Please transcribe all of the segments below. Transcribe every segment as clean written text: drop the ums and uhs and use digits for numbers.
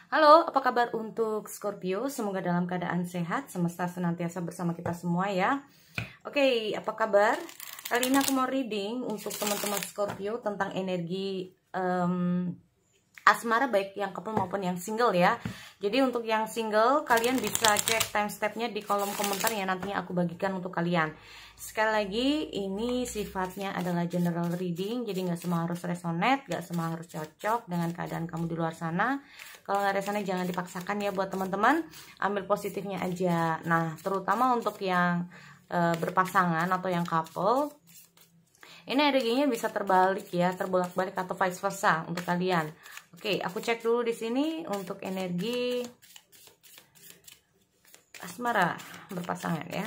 Halo, apa kabar untuk Scorpio? Semoga dalam keadaan sehat, semesta senantiasa bersama kita semua ya. Oke, apa kabar? Kali ini aku mau reading untuk teman-teman Scorpio tentang energi asmara, baik yang couple maupun yang single ya. Jadi untuk yang single, kalian bisa cek time stepnya di kolom komentar ya, nantinya aku bagikan untuk kalian. Sekali lagi, ini sifatnya adalah general reading, jadi nggak semua harus resonate, nggak semua harus cocok dengan keadaan kamu di luar sana. Kalau nggak resonate jangan dipaksakan ya buat teman-teman, ambil positifnya aja. Nah, terutama untuk yang berpasangan atau yang couple, ini energinya bisa terbalik ya, terbolak-balik atau vice versa untuk kalian. Oke, aku cek dulu di sini untuk energi asmara berpasangan ya.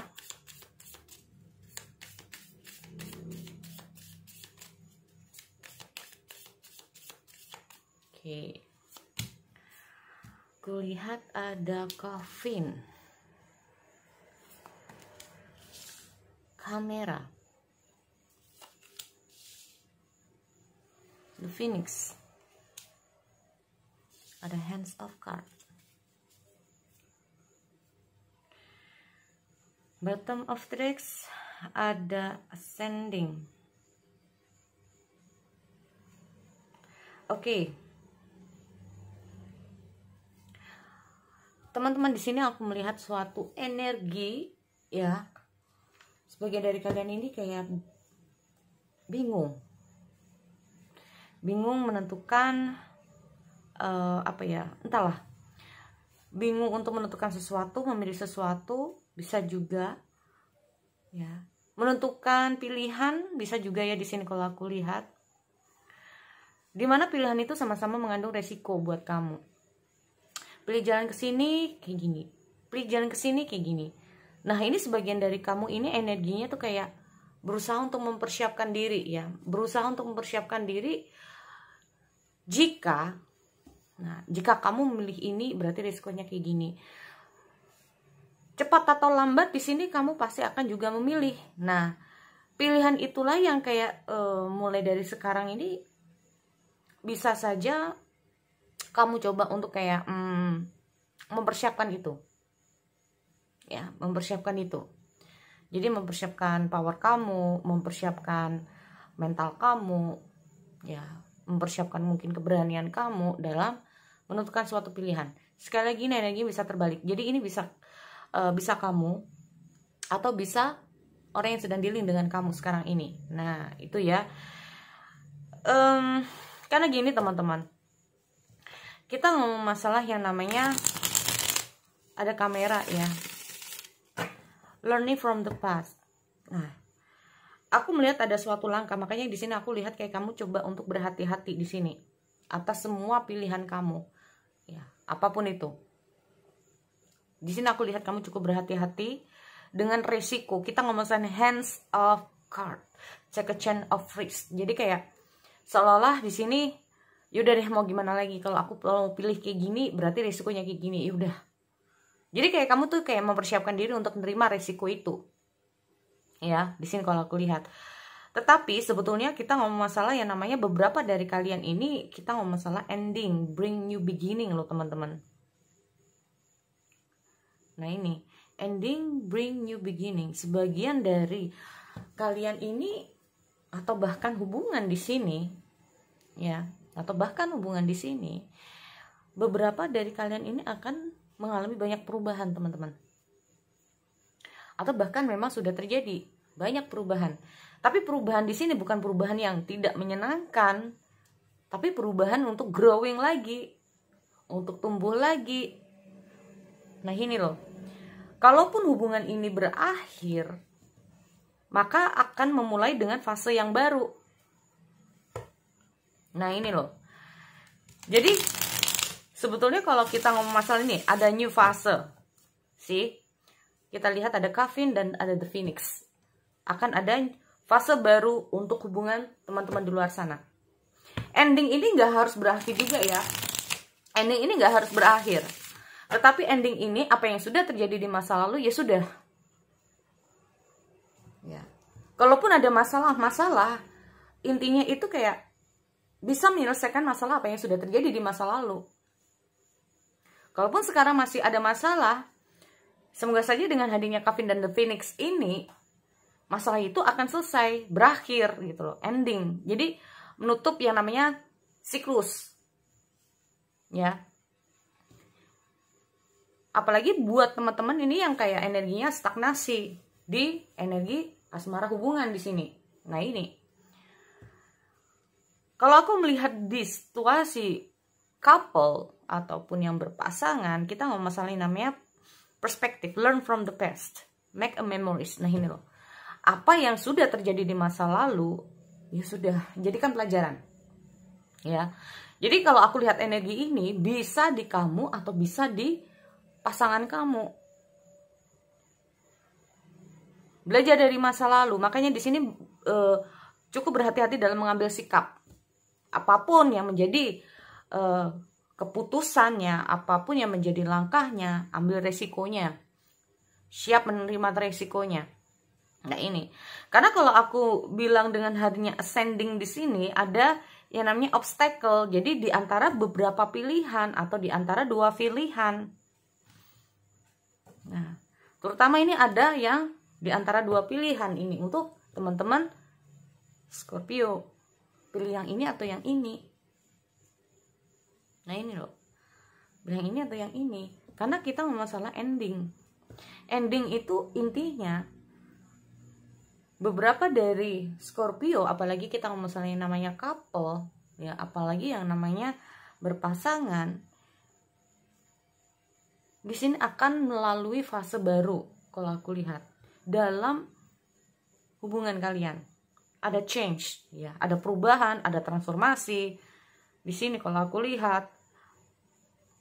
Oke. Kulihat ada Kevin, kamera, The Phoenix, ada Hands of Card, bottom of the decks ada Ascending. Oke. Teman-teman, di sini aku melihat suatu energi ya. Sebagian dari kalian ini kayak bingung menentukan apa ya, entahlah, bingung untuk menentukan sesuatu, memilih sesuatu, bisa juga ya, menentukan pilihan bisa juga ya di sini kalau aku lihat, dimana pilihan itu sama-sama mengandung resiko buat kamu. Pilih jalan ke sini kayak gini, pilih jalan ke sini kayak gini. Nah, ini sebagian dari kamu ini energinya tuh kayak berusaha untuk mempersiapkan diri ya, berusaha untuk mempersiapkan diri. Jika kamu memilih ini berarti risikonya kayak gini. Cepat atau lambat di sini kamu pasti akan juga memilih. Nah, pilihan itulah yang kayak mulai dari sekarang ini bisa saja kamu coba untuk kayak mempersiapkan itu. Ya, mempersiapkan itu. Jadi mempersiapkan power kamu, mempersiapkan mental kamu, ya, mempersiapkan mungkin keberanian kamu dalam menentukan suatu pilihan. Sekali lagi ini energi bisa terbalik. Jadi ini bisa kamu atau bisa orang yang sedang dealing dengan kamu sekarang ini. Nah, itu ya. Karena gini teman-teman, kita ngomong masalah yang namanya ada kamera ya, learning from the past. Nah, aku melihat ada suatu langkah, makanya di sini aku lihat kayak kamu coba untuk berhati-hati di sini atas semua pilihan kamu, ya, apapun itu. Di sini aku lihat kamu cukup berhati-hati dengan resiko. Kita ngomong hands of card, second of risk. Jadi kayak seolah-olah di sini, yaudah deh mau gimana lagi, kalau aku mau pilih kayak gini berarti resikonya kayak gini, yaudah. Jadi kayak kamu tuh kayak mempersiapkan diri untuk menerima resiko itu. Ya, di sini kalau aku lihat. Tetapi sebetulnya kita ngomong masalah yang namanya beberapa dari kalian ini, kita ngomong masalah ending, bring new beginning loh teman-teman. Nah ini, ending, bring new beginning. Sebagian dari kalian ini atau bahkan hubungan di sini, ya, atau bahkan hubungan di sini, beberapa dari kalian ini akan mengalami banyak perubahan teman-teman, atau bahkan memang sudah terjadi banyak perubahan. Tapi perubahan di sini bukan perubahan yang tidak menyenangkan, tapi perubahan untuk growing lagi, untuk tumbuh lagi. Nah ini loh, kalaupun hubungan ini berakhir, maka akan memulai dengan fase yang baru. Nah ini loh, jadi sebetulnya kalau kita ngomong masalah ini, ada new fase. Sih, kita lihat ada Kevin dan ada The Phoenix. Akan ada fase baru untuk hubungan teman-teman di luar sana. Ending ini nggak harus berakhir juga ya. Ending ini nggak harus berakhir. Tetapi ending ini, apa yang sudah terjadi di masa lalu, ya sudah. Ya. Kalaupun ada masalah, intinya itu kayak bisa menyelesaikan masalah apa yang sudah terjadi di masa lalu. Kalaupun sekarang masih ada masalah, semoga saja dengan hadirnya Kevin dan The Phoenix ini, masalah itu akan selesai, berakhir gitu loh, ending. Jadi menutup yang namanya siklus. Ya. Apalagi buat teman-teman ini yang kayak energinya stagnasi di energi asmara hubungan di sini. Nah, ini. Kalau aku melihat di situasi couple ataupun yang berpasangan, kita ngomong masalah namanya perspektif, learn from the past, make a memories. Nah, ini loh. Apa yang sudah terjadi di masa lalu, ya sudah, jadikan pelajaran. Ya. Jadi kalau aku lihat energi ini bisa di kamu atau bisa di pasangan kamu. Belajar dari masa lalu. Makanya di sini cukup berhati-hati dalam mengambil sikap. Apapun yang menjadi keputusannya, apapun yang menjadi langkahnya, ambil resikonya. Siap menerima resikonya. Nah, ini. Karena kalau aku bilang dengan hadirnya ascending di sini ada yang namanya obstacle. Jadi di antara beberapa pilihan atau di antara dua pilihan. Nah, terutama ini ada yang di antara dua pilihan ini untuk teman-teman Scorpio. Pilih yang ini atau yang ini. Nah, ini loh. Pilih yang ini atau yang ini. Karena kita masalah ending. Ending itu intinya beberapa dari Scorpio, apalagi kita ngomong masalah yang namanya couple, ya, apalagi yang namanya berpasangan, di sini akan melalui fase baru. Kalau aku lihat dalam hubungan kalian ada change, ya, ada perubahan, ada transformasi. Di sini kalau aku lihat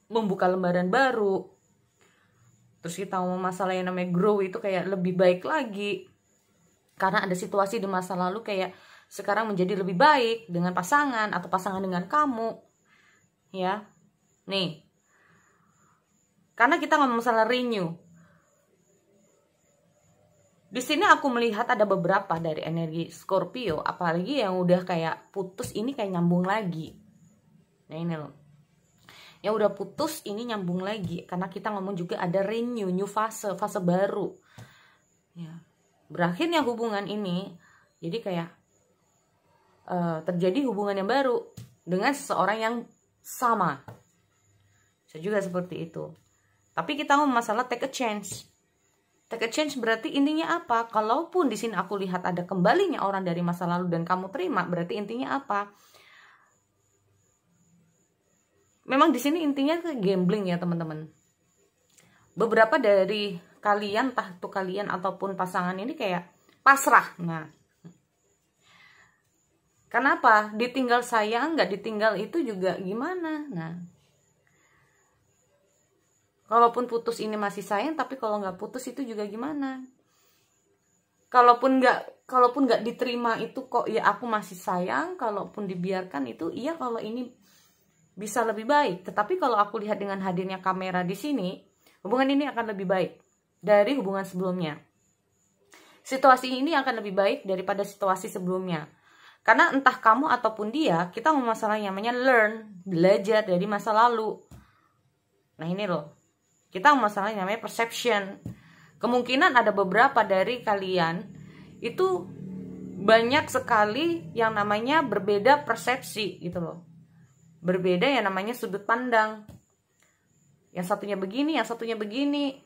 membuka lembaran baru. Terus kita ngomong masalah yang namanya grow itu kayak lebih baik lagi. Karena ada situasi di masa lalu kayak sekarang menjadi lebih baik dengan pasangan atau pasangan dengan kamu. Ya. Nih. Karena kita ngomong masalah renew. Di sini aku melihat ada beberapa dari energi Scorpio, apalagi yang udah kayak putus ini kayak nyambung lagi. Nah, ini loh. Yang udah putus ini nyambung lagi karena kita ngomong juga ada renew, new fase, fase baru. Ya. Berakhirnya hubungan ini, jadi kayak terjadi hubungan yang baru dengan seseorang yang sama. Bisa juga seperti itu. Tapi kita ngomong masalah take a chance. Take a chance berarti intinya apa? Kalaupun di sini aku lihat ada kembalinya orang dari masa lalu dan kamu terima, berarti intinya apa? Memang di sini intinya ke gambling ya, teman-teman. Beberapa dari kalian, entah itu kalian ataupun pasangan ini kayak pasrah. Nah, kenapa? Ditinggal sayang, nggak ditinggal itu juga gimana? Nah, kalaupun putus ini masih sayang, tapi kalau nggak putus itu juga gimana? Kalaupun nggak diterima itu kok ya aku masih sayang. Kalaupun dibiarkan itu iya, kalau ini bisa lebih baik. Tetapi kalau aku lihat dengan hadirnya kamera di sini, hubungan ini akan lebih baik dari hubungan sebelumnya. Situasi ini akan lebih baik daripada situasi sebelumnya. Karena entah kamu ataupun dia, kita mau masalah yang namanya learn, belajar dari masa lalu. Nah, ini loh. Kita mau masalah yang namanya perception. Kemungkinan ada beberapa dari kalian itu banyak sekali yang namanya berbeda persepsi gitu loh. Berbeda yang namanya sudut pandang. Yang satunya begini, yang satunya begini.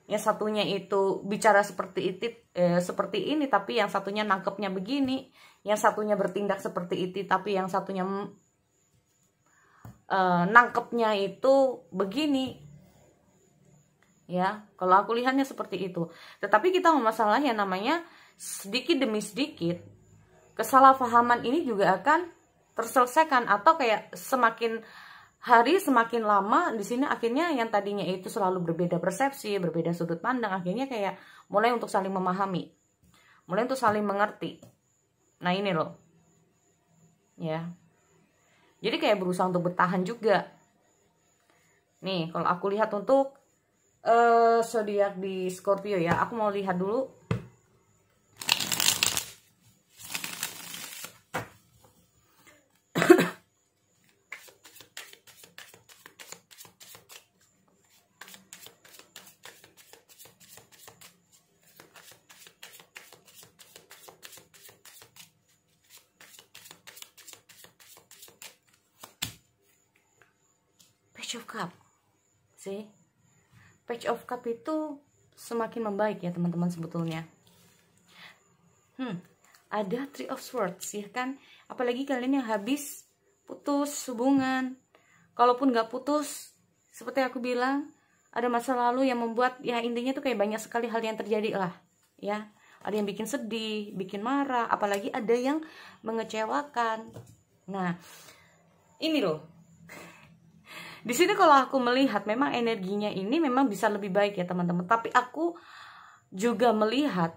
Yang satunya itu bicara seperti ini, tapi yang satunya nangkepnya begini. Yang satunya bertindak seperti itu, tapi yang satunya nangkepnya itu begini. Ya, kalau aku lihatnya seperti itu. Tetapi kita mau masalah yang namanya sedikit demi sedikit kesalahpahaman ini juga akan terselesaikan, atau kayak semakin hari semakin lama di sini akhirnya yang tadinya itu selalu berbeda persepsi, berbeda sudut pandang, akhirnya kayak mulai untuk saling memahami, mulai untuk saling mengerti. Nah, ini loh. Ya. Jadi kayak berusaha untuk bertahan juga. Nih, kalau aku lihat untuk zodiak di Scorpio ya, aku mau lihat dulu. Page of Cup. See? Page of Cup itu semakin membaik ya teman-teman sebetulnya. Ada Three of Swords ya kan. Apalagi kalian yang habis putus hubungan. Kalaupun gak putus, seperti aku bilang, ada masa lalu yang membuat, ya intinya tuh kayak banyak sekali hal yang terjadi lah. Ya, ada yang bikin sedih, bikin marah, apalagi ada yang mengecewakan. Nah, ini loh. Di sini kalau aku melihat memang energinya ini memang bisa lebih baik ya teman-teman. Tapi aku juga melihat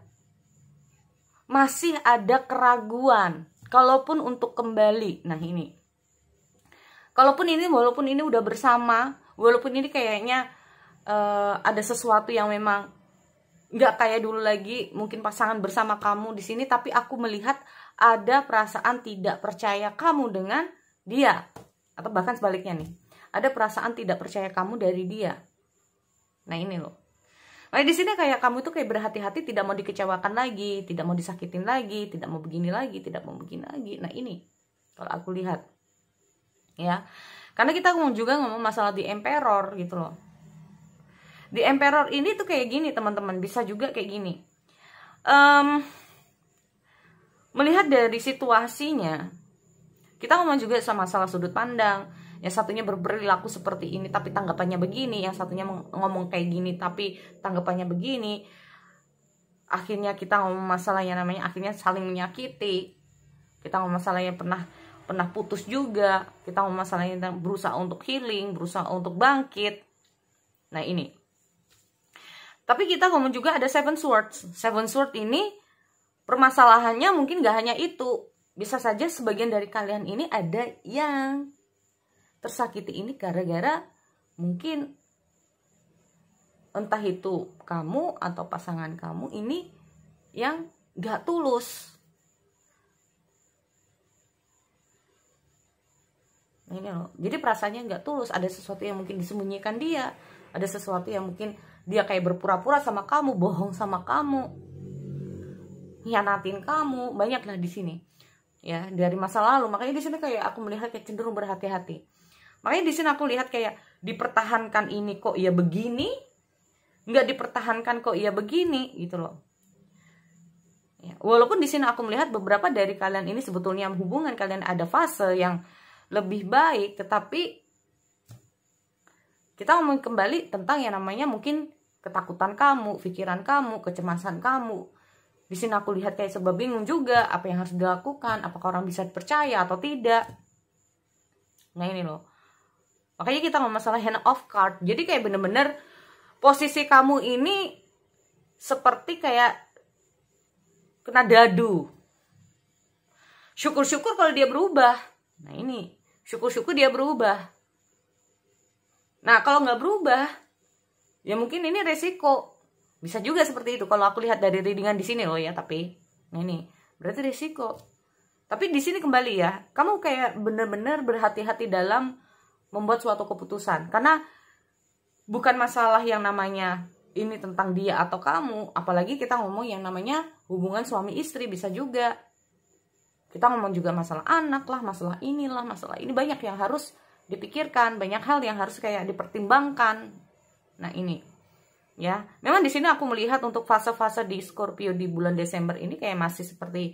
masih ada keraguan. Kalaupun untuk kembali. Nah ini. Walaupun ini udah bersama. Walaupun ini kayaknya ada sesuatu yang memang nggak kayak dulu lagi. Mungkin pasangan bersama kamu di sini. Tapi aku melihat ada perasaan tidak percaya kamu dengan dia. Atau bahkan sebaliknya nih. Ada perasaan tidak percaya kamu dari dia. Nah ini loh. Nah di sini kayak kamu tuh kayak berhati-hati, tidak mau dikecewakan lagi, tidak mau disakitin lagi, tidak mau begini lagi, tidak mau begini lagi. Nah ini kalau aku lihat, ya, karena kita juga ngomong masalah di Emperor gitu loh. Di Emperor ini tuh kayak gini teman-teman, bisa juga kayak gini. Melihat dari situasinya, kita ngomong juga sama masalah sudut pandang. Yang satunya berperilaku seperti ini tapi tanggapannya begini, yang satunya ngomong kayak gini tapi tanggapannya begini. Akhirnya kita ngomong masalah yang namanya akhirnya saling menyakiti. Kita ngomong masalah yang pernah putus juga. Kita ngomong masalah yang berusaha untuk healing, berusaha untuk bangkit. Nah ini. Tapi kita ngomong juga ada Seven Swords. Seven Swords ini permasalahannya mungkin gak hanya itu. Bisa saja sebagian dari kalian ini ada yang tersakiti ini gara-gara mungkin entah itu kamu atau pasangan kamu ini yang gak tulus. Nah ini loh, jadi perasaannya gak tulus. Ada sesuatu yang mungkin disembunyikan dia, ada sesuatu yang mungkin dia kayak berpura-pura sama kamu, bohong sama kamu, hianatin kamu, banyaklah di sini ya dari masa lalu. Makanya di sini kayak aku melihat kayak cenderung berhati-hati. Makanya di sini aku lihat kayak dipertahankan ini kok ya begini, nggak dipertahankan kok ya begini gitu loh. Ya, walaupun di sini aku melihat beberapa dari kalian ini sebetulnya hubungan kalian ada fase yang lebih baik, tetapi kita ngomong kembali tentang yang namanya mungkin ketakutan kamu, pikiran kamu, kecemasan kamu. Di sini aku lihat kayak sebab bingung juga apa yang harus dilakukan, apakah orang bisa percaya atau tidak. Nah ini loh. Makanya kita ngomong masalah hand of card. Jadi kayak bener-bener posisi kamu ini seperti kayak kena dadu. Syukur-syukur kalau dia berubah. Nah ini, syukur-syukur dia berubah. Nah kalau nggak berubah, ya mungkin ini resiko. Bisa juga seperti itu. Kalau aku lihat dari readingan di sini loh ya, tapi nah ini berarti resiko. Tapi di sini kembali ya, kamu kayak bener-bener berhati-hati dalam membuat suatu keputusan. Karena bukan masalah yang namanya ini tentang dia atau kamu. Apalagi kita ngomong yang namanya hubungan suami istri, bisa juga. Kita ngomong juga masalah anak lah, masalah inilah, masalah ini. Banyak yang harus dipikirkan, banyak hal yang harus kayak dipertimbangkan. Nah ini ya, memang di sini aku melihat untuk fase-fase di Scorpio di bulan Desember ini kayak masih seperti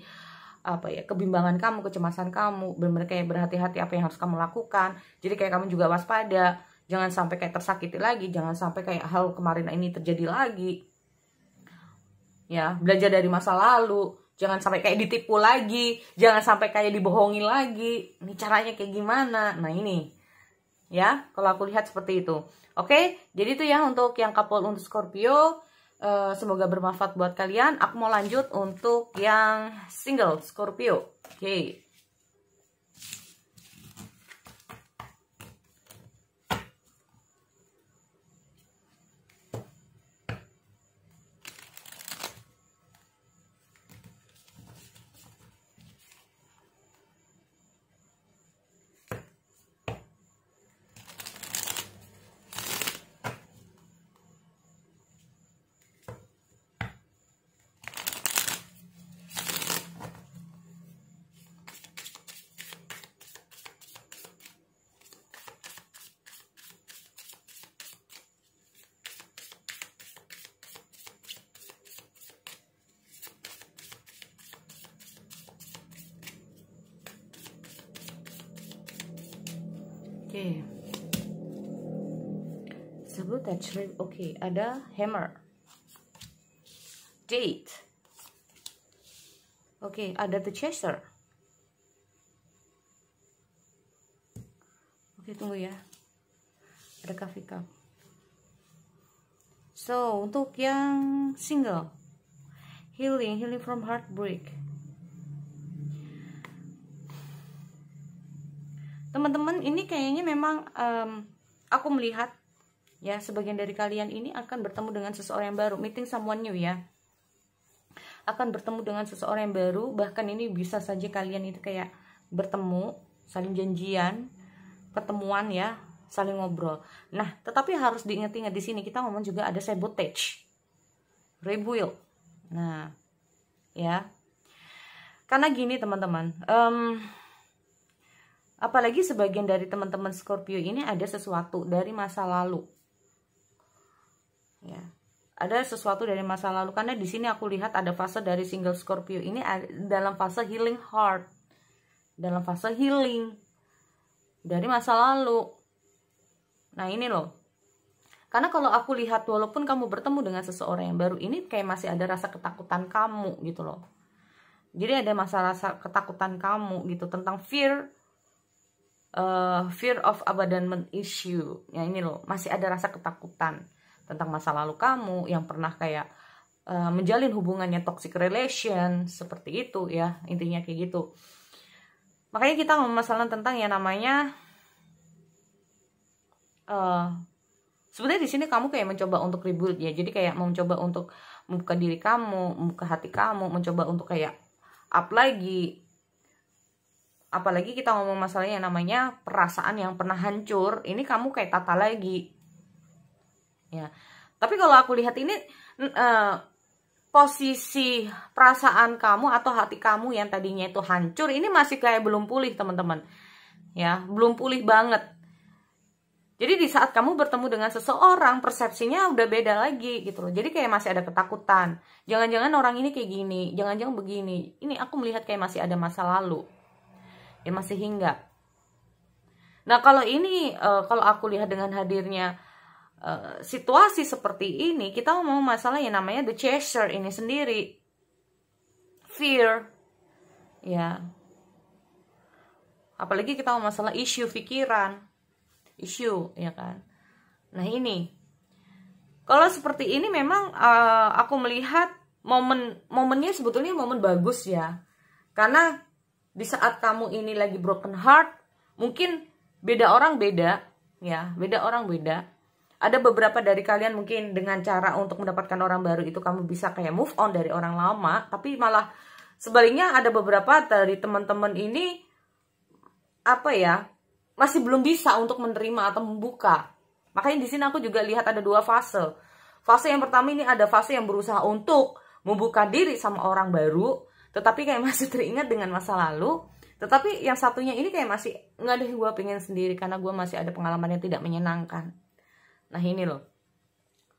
apa ya, kebimbangan kamu, kecemasan kamu, benar-benar kayak berhati-hati apa yang harus kamu lakukan. Jadi kayak kamu juga waspada, jangan sampai kayak tersakiti lagi, jangan sampai kayak hal kemarin ini terjadi lagi. Ya, belajar dari masa lalu, jangan sampai kayak ditipu lagi, jangan sampai kayak dibohongi lagi. Ini caranya kayak gimana? Nah ini, ya, kalau aku lihat seperti itu. Oke, jadi itu ya untuk yang couple untuk Scorpio. Semoga bermanfaat buat kalian. Aku mau lanjut untuk yang single Scorpio. Oke. Oke. Sabotage. Oke, ada hammer. Date. Oke, ada the chaser. Oke, tunggu ya. Ada coffee cup. So, untuk yang single, healing from heartbreak. Teman-teman, ini kayaknya memang aku melihat ya, sebagian dari kalian ini akan bertemu dengan seseorang yang baru, meeting someone new ya. Akan bertemu dengan seseorang yang baru, bahkan ini bisa saja kalian itu kayak bertemu, saling janjian, ketemuan ya, saling ngobrol. Nah, tetapi harus diingat-ingat di sini kita ngomong juga ada sabotage, rebuild. Nah, ya. Karena gini teman-teman, apalagi sebagian dari teman-teman Scorpio ini ada sesuatu dari masa lalu. Ya. Ada sesuatu dari masa lalu, karena di sini aku lihat ada fase dari single Scorpio ini dalam fase healing heart. Dalam fase healing dari masa lalu. Nah, ini loh. Karena kalau aku lihat walaupun kamu bertemu dengan seseorang yang baru, ini kayak masih ada rasa ketakutan kamu gitu loh. Jadi ada rasa ketakutan kamu gitu tentang fear of abandonment issue. Ya ini loh, masih ada rasa ketakutan tentang masa lalu kamu yang pernah kayak menjalin hubungannya toxic relation seperti itu ya, intinya kayak gitu. Makanya kita ngomong masalah tentang yang namanya sebenarnya di sini kamu kayak mencoba untuk rebuild ya. Jadi kayak mencoba untuk membuka diri kamu, membuka hati kamu, mencoba untuk kayak up lagi. Apalagi kita ngomong masalah yang namanya perasaan yang pernah hancur, ini kamu kayak tata lagi. Ya. Tapi kalau aku lihat ini posisi perasaan kamu atau hati kamu yang tadinya itu hancur, ini masih kayak belum pulih, teman-teman. Ya, belum pulih banget. Jadi di saat kamu bertemu dengan seseorang, persepsinya udah beda lagi gitu loh. Jadi kayak masih ada ketakutan. Jangan-jangan orang ini kayak gini, jangan-jangan begini. Ini aku melihat kayak masih ada masa lalu. Ya masih hinggap. Nah, kalau ini kalau aku lihat dengan hadirnya situasi seperti ini, kita mau masalah yang namanya the chaser ini sendiri, fear ya. Apalagi kita mau masalah isu pikiran, isu ya kan. Nah, ini kalau seperti ini memang aku melihat momennya sebetulnya momen bagus ya, karena di saat kamu ini lagi broken heart, mungkin beda orang beda ya, beda orang beda. Ada beberapa dari kalian mungkin dengan cara untuk mendapatkan orang baru itu kamu bisa kayak move on dari orang lama, tapi malah sebaliknya ada beberapa dari teman-teman ini apa ya, masih belum bisa untuk menerima atau membuka. Makanya di sini aku juga lihat ada dua fase. Fase yang pertama ini ada fase yang berusaha untuk membuka diri sama orang baru, tetapi kayak masih teringat dengan masa lalu. Tetapi yang satunya ini kayak masih nggak deh, gue pengen sendiri karena gue masih ada pengalaman yang tidak menyenangkan. Nah, ini loh.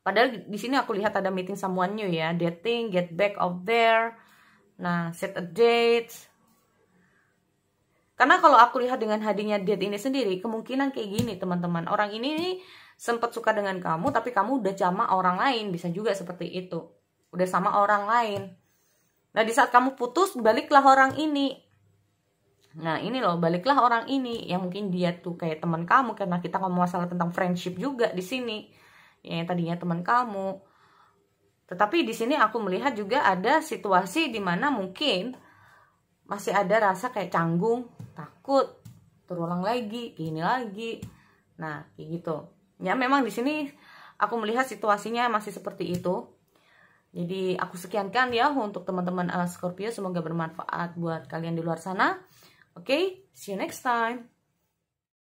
Padahal di sini aku lihat ada meeting someone new ya, dating, get back out there. Nah, set a date. Karena kalau aku lihat dengan hadirnya date ini sendiri, kemungkinan kayak gini teman-teman. Orang ini sempat suka dengan kamu, tapi kamu udah sama orang lain. Bisa juga seperti itu. Udah sama orang lain. Nah, di saat kamu putus, baliklah orang ini. Nah, ini loh, baliklah orang ini yang mungkin dia tuh kayak teman kamu, karena kita ngomong masalah tentang friendship juga di sini. Ya, yang tadinya teman kamu. Tetapi di sini aku melihat juga ada situasi di mana mungkin masih ada rasa kayak canggung, takut, terulang lagi, gini lagi. Nah, kayak gitu. Ya, memang di sini aku melihat situasinya masih seperti itu. Jadi aku sekiankan ya untuk teman-teman Scorpio, semoga bermanfaat buat kalian di luar sana. Oke, see you next time.